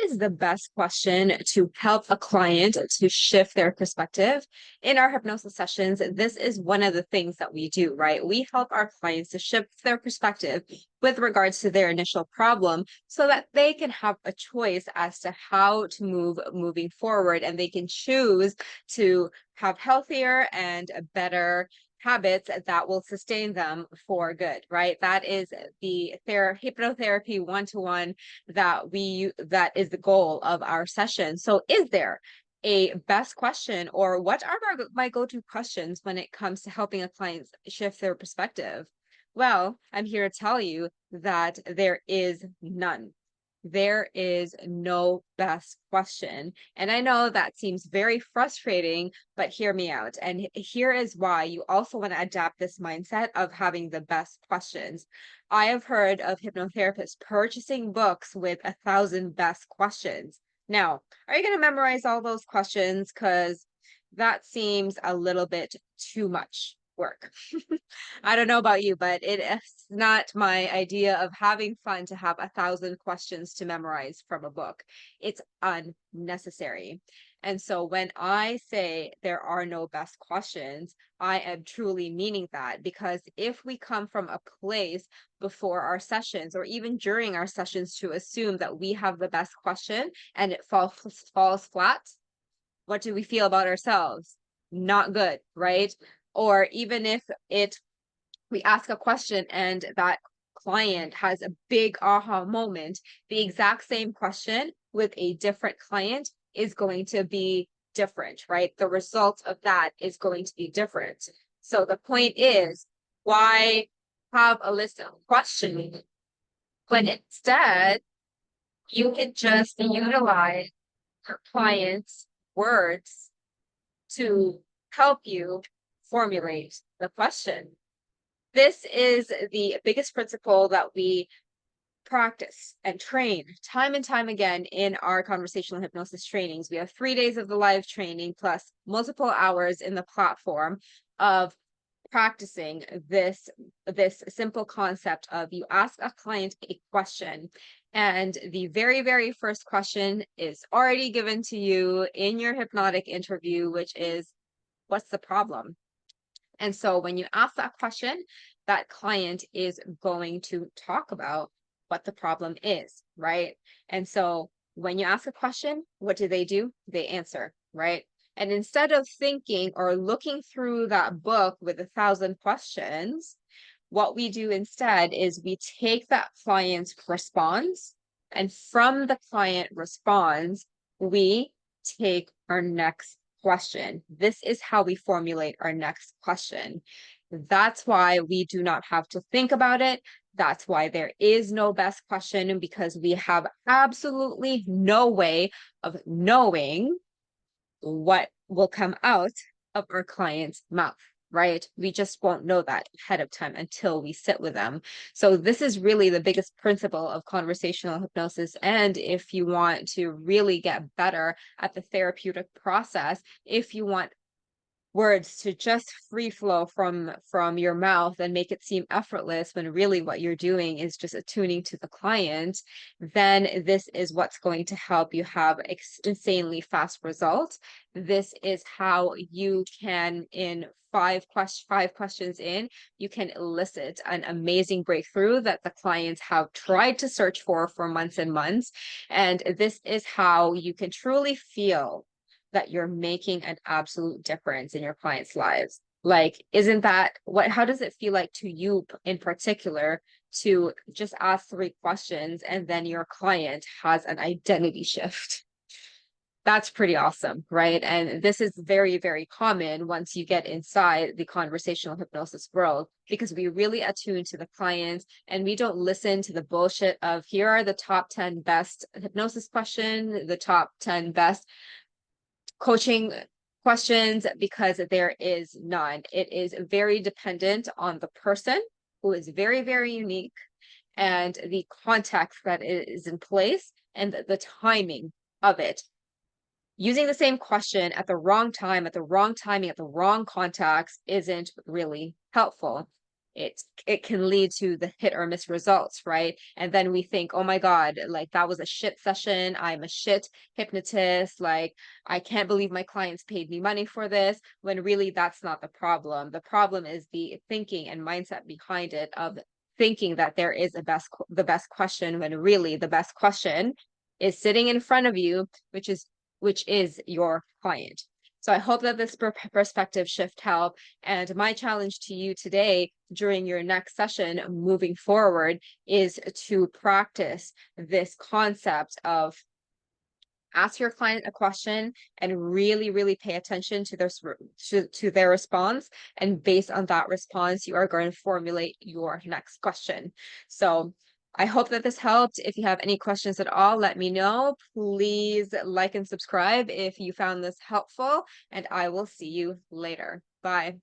is the best question to help a client to shift their perspective? In our hypnosis sessions, this is one of the things that we do, right? We help our clients to shift their perspective with regards to their initial problem so that they can have a choice as to how to moving forward, and they can choose to have healthier and better habits that will sustain them for good, right? That is the hypnotherapy one-to-one that is the goal of our session. So is there a best question, or what are my go-to questions when it comes to helping a client shift their perspective? Well, I'm here to tell you that there is none. There is no best question. And I know that seems very frustrating, but hear me out. And here is why you also want to adapt this mindset of having the best questions. I have heard of hypnotherapists purchasing books with 1,000 best questions. Now, are you going to memorize all those questions? Because that seems a little bit too much work. I don't know about you, but it is not my idea of having fun to have 1,000 questions to memorize from a book. It's unnecessary. And so when I say there are no best questions, I am truly meaning that, because if we come from a place before our sessions or even during our sessions to assume that we have the best question and it falls flat, what do we feel about ourselves? Not good, right? Or even if we ask a question and that client has a big aha moment, the exact same question with a different client is going to be different, right? The result of that is going to be different. So the point is, why have a list of questions when instead you can just utilize your client's words to help you formulate the question? This is the biggest principle that we practice and train time and time again in our conversational hypnosis trainings. We have 3 days of the live training plus multiple hours in the platform of practicing this simple concept of you ask a client a question, and the very first question is already given to you in your hypnotic interview, which is, what's the problem? And so when you ask that question, that client is going to talk about what the problem is, right? And so when you ask a question, what do? They answer, right? And instead of thinking or looking through that book with 1,000 questions, what we do instead is we take that client's response, and from the client response, we take our next question. This is how we formulate our next question. That's why we do not have to think about it. That's why there is no best question, because we have absolutely no way of knowing what will come out of our client's mouth, right? We just won't know that ahead of time until we sit with them. So this is really the biggest principle of conversational hypnosis. And if you want to really get better at the therapeutic process, if you want words to just free flow from your mouth and make it seem effortless when really what you're doing is just attuning to the client, then this is what's going to help you have insanely fast results. This is how you can, in five questions in, you can elicit an amazing breakthrough that the clients have tried to search for months and months. And this is how you can truly feel that you're making an absolute difference in your clients' lives. Like, isn't that how does it feel like to you in particular to just ask 3 questions and then your client has an identity shift? That's pretty awesome, right? And this is very common once you get inside the conversational hypnosis world, because we really attune to the clients and we don't listen to the bullshit of, here are the top 10 best hypnosis question, the top 10 best coaching questions, because there is none. It is very dependent on the person, who is very unique, and the context that is in place and the timing of it. Using the same question at the wrong time, at the wrong timing, at the wrong context isn't really helpful. it can lead to the hit or miss results, right? And then we think, oh my God, like that was a shit session. I'm a shit hypnotist. Like, I can't believe my clients paid me money for this, when really that's not the problem. The problem is the thinking and mindset behind it, of thinking that there is the best question, when really the best question is sitting in front of you, which is your client. So I hope that this perspective shift helped. And my challenge to you today during your next session moving forward is to practice this concept of ask your client a question and really, really pay attention to their response. And based on that response, you are going to formulate your next question. So I hope that this helped. If you have any questions at all, let me know. Please like and subscribe if you found this helpful, and I will see you later. Bye.